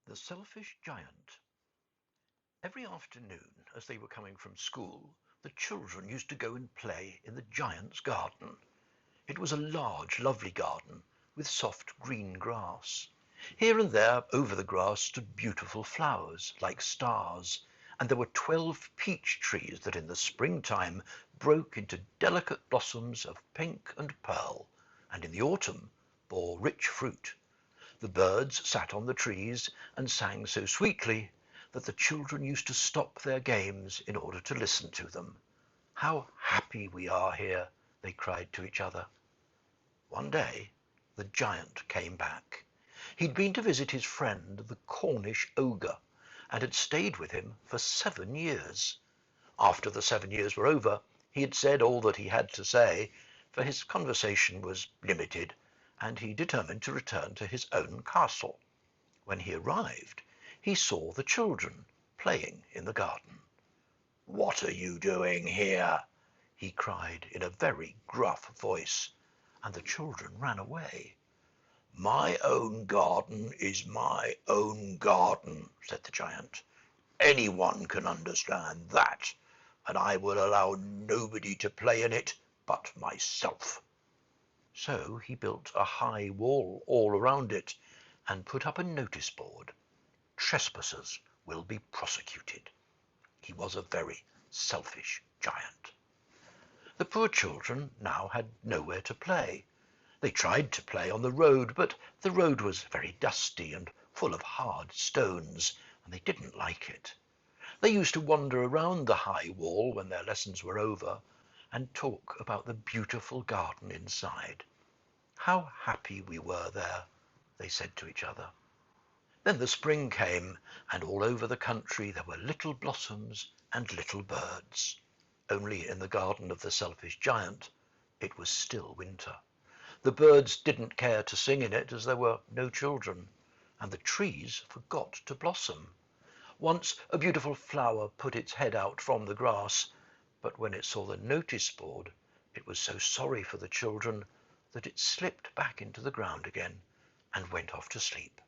The Selfish Giant. Every afternoon, as they were coming from school, the children used to go and play in the giant's garden. It was a large, lovely garden, with soft green grass. Here and there, over the grass, stood beautiful flowers, like stars, and there were 12 peach trees that in the springtime broke into delicate blossoms of pink and pearl, and in the autumn bore rich fruit. The birds sat on the trees and sang so sweetly that the children used to stop their games in order to listen to them. "How happy we are here!" they cried to each other. One day the giant came back. He'd been to visit his friend the Cornish ogre, and had stayed with him for 7 years. After the 7 years were over, he had said all that he had to say, for his conversation was limited, and he determined to return to his own castle. When he arrived, he saw the children playing in the garden. "What are you doing here?" he cried in a very gruff voice, and the children ran away. "My own garden is my own garden," said the giant. "Anyone can understand that, and I will allow nobody to play in it but myself." So he built a high wall all around it, and put up a notice board: "Trespassers will be prosecuted." He was a very selfish giant. The poor children now had nowhere to play. They tried to play on the road, but the road was very dusty and full of hard stones, and they didn't like it. They used to wander around the high wall when their lessons were over, and talk about the beautiful garden inside. "How happy we were there," they said to each other. Then the spring came, and all over the country there were little blossoms and little birds. Only in the garden of the selfish giant it was still winter. The birds didn't care to sing in it, as there were no children, and the trees forgot to blossom. Once a beautiful flower put its head out from the grass, but when it saw the notice board it was so sorry for the children that it slipped back into the ground again and went off to sleep.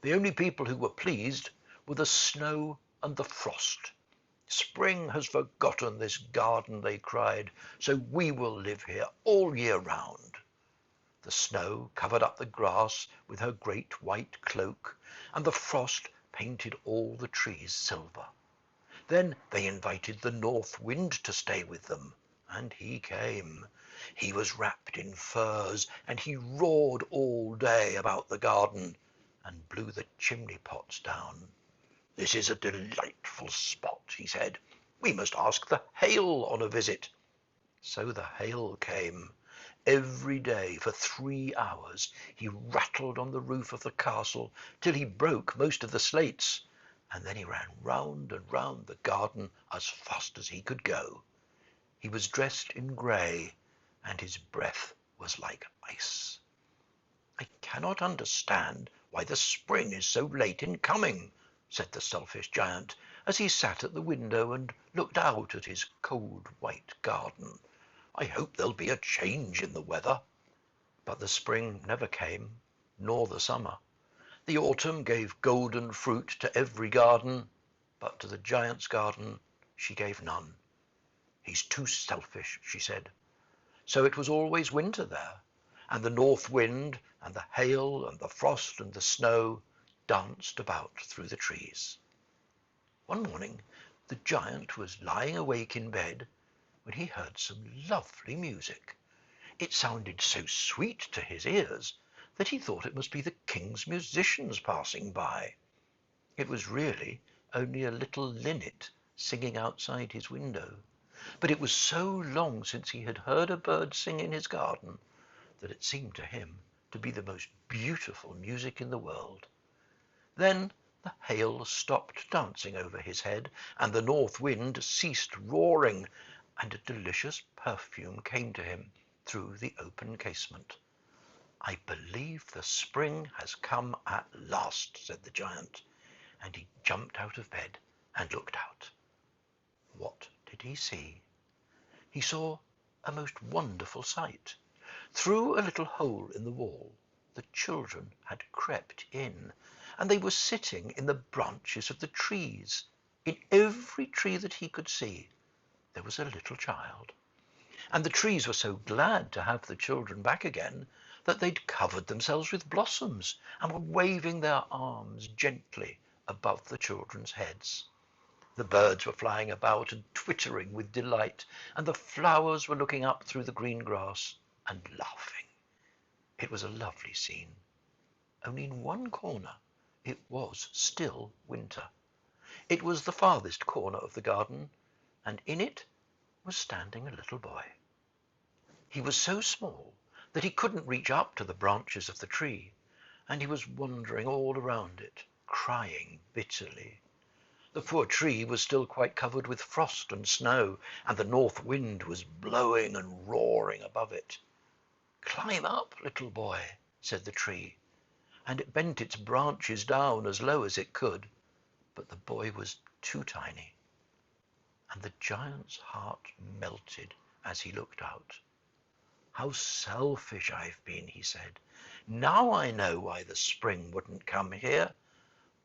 The only people who were pleased were the snow and the frost. "Spring has forgotten this garden," they cried, "so we will live here all year round." The snow covered up the grass with her great white cloak, and the frost painted all the trees silver. Then they invited the north wind to stay with them, and he came. He was wrapped in furs, and he roared all day about the garden, and blew the chimney pots down. "This is a delightful spot," he said. "We must ask the hail on a visit." So the hail came. Every day for 3 hours he rattled on the roof of the castle till he broke most of the slates, and then he ran round and round the garden as fast as he could go. He was dressed in grey, and his breath was like ice. "I cannot understand why the spring is so late in coming," said the selfish giant, as he sat at the window and looked out at his cold white garden. "I hope there'll be a change in the weather." But the spring never came, nor the summer. The autumn gave golden fruit to every garden, but to the giant's garden she gave none. "He's too selfish," she said. So it was always winter there, and the north wind and the hail and the frost and the snow danced about through the trees. One morning the giant was lying awake in bed when he heard some lovely music. It sounded so sweet to his ears that he thought it must be the king's musicians passing by. It was really only a little linnet singing outside his window, but it was so long since he had heard a bird sing in his garden that it seemed to him to be the most beautiful music in the world. Then the hail stopped dancing over his head, and the north wind ceased roaring, and a delicious perfume came to him through the open casement. "I believe the spring has come at last," said the giant, and he jumped out of bed and looked out. What did he see? He saw a most wonderful sight. Through a little hole in the wall the children had crept in, and they were sitting in the branches of the trees. In every tree that he could see, there was a little child. And the trees were so glad to have the children back again that they'd covered themselves with blossoms and were waving their arms gently above the children's heads. The birds were flying about and twittering with delight, and the flowers were looking up through the green grass and laughing. It was a lovely scene. Only in one corner it was still winter. It was the farthest corner of the garden, and in it was standing a little boy. He was so small that he couldn't reach up to the branches of the tree, and he was wandering all around it, crying bitterly. The poor tree was still quite covered with frost and snow, and the north wind was blowing and roaring above it. "Climb up, little boy," said the tree, and it bent its branches down as low as it could, but the boy was too tiny, and the giant's heart melted as he looked out. "How selfish I've been," he said. "Now I know why the spring wouldn't come here.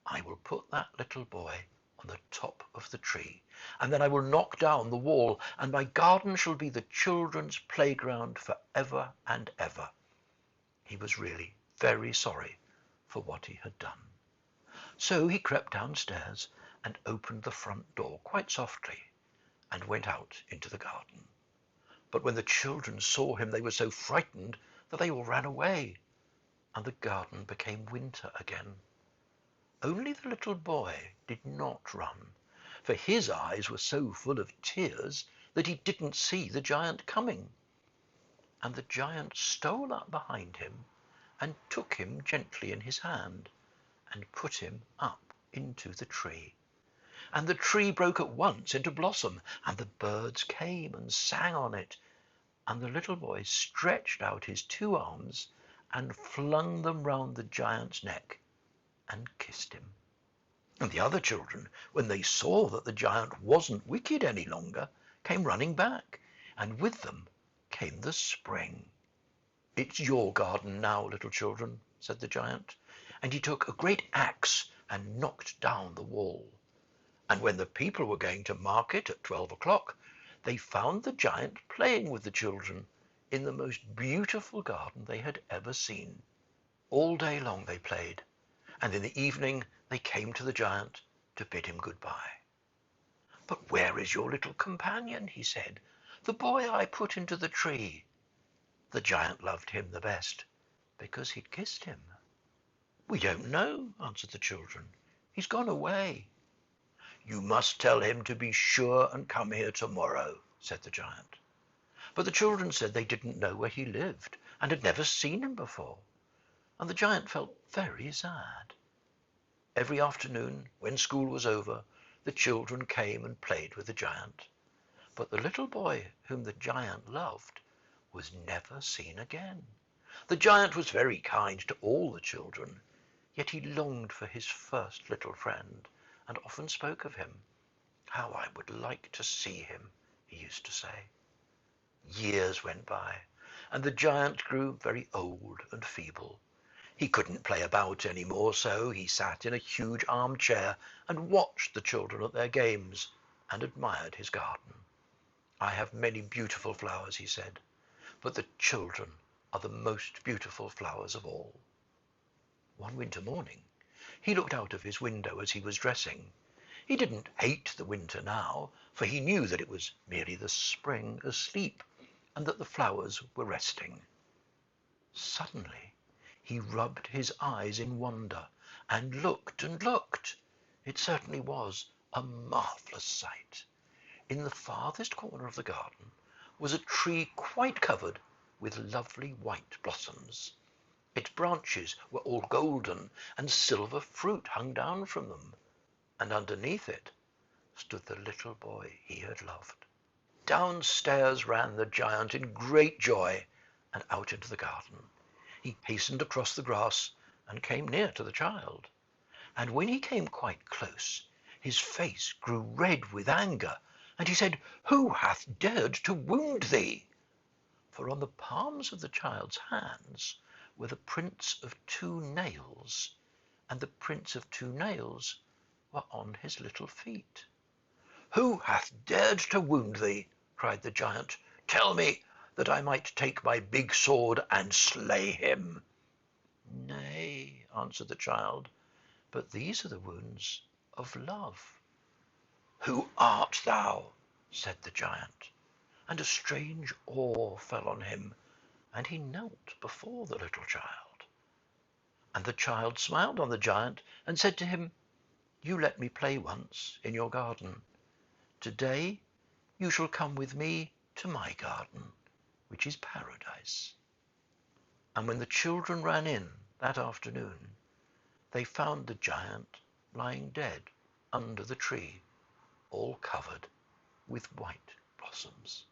I will put that little boy on the top of the tree, and then I will knock down the wall, and my garden shall be the children's playground for ever and ever." He was really very sorry for what he had done. So he crept downstairs and opened the front door quite softly and went out into the garden. But when the children saw him, they were so frightened that they all ran away, and the garden became winter again. Only the little boy did not run, for his eyes were so full of tears that he didn't see the giant coming. And the giant stole up behind him and took him gently in his hand and put him up into the tree. And the tree broke at once into blossom, and the birds came and sang on it, and the little boy stretched out his two arms and flung them round the giant's neck and kissed him. And the other children, when they saw that the giant wasn't wicked any longer, came running back, and with them came the spring. "It's your garden now, little children," said the giant, and he took a great axe and knocked down the wall. And when the people were going to market at 12 o'clock, they found the giant playing with the children in the most beautiful garden they had ever seen. All day long they played, and in the evening they came to the giant to bid him goodbye. "But where is your little companion?" he said. "The boy I put into the tree." The giant loved him the best because he'd kissed him. "We don't know," answered the children. "He's gone away." "You must tell him to be sure and come here tomorrow," said the giant. But the children said they didn't know where he lived and had never seen him before, and the giant felt very sad. Every afternoon, when school was over, the children came and played with the giant. But the little boy whom the giant loved was never seen again. The giant was very kind to all the children, yet he longed for his first little friend and often spoke of him. "How I would like to see him," he used to say. Years went by, and the giant grew very old and feeble. He couldn't play about any more, so he sat in a huge armchair and watched the children at their games and admired his garden. "I have many beautiful flowers," he said, "but the children are the most beautiful flowers of all." One winter morning, he looked out of his window as he was dressing. He didn't hate the winter now, for he knew that it was merely the spring asleep, and that the flowers were resting. Suddenly, he rubbed his eyes in wonder, and looked and looked. It certainly was a marvellous sight. In the farthest corner of the garden was a tree quite covered with lovely white blossoms. Its branches were all golden, and silver fruit hung down from them, and underneath it stood the little boy he had loved. Downstairs ran the giant in great joy, and out into the garden. He hastened across the grass and came near to the child. And when he came quite close, his face grew red with anger, and he said, "Who hath dared to wound thee?" For on the palms of the child's hands were the prints of 2 nails, and the prints of 2 nails were on his little feet. "Who hath dared to wound thee?" cried the giant. "Tell me, that I might take my big sword and slay him." "Nay," answered the child, "but these are the wounds of love." "Who art thou?" said the giant, and a strange awe fell on him, and he knelt before the little child. And the child smiled on the giant and said to him, "You let me play once in your garden. Today you shall come with me to my garden, which is paradise." And when the children ran in that afternoon, they found the giant lying dead under the tree, all covered with white blossoms.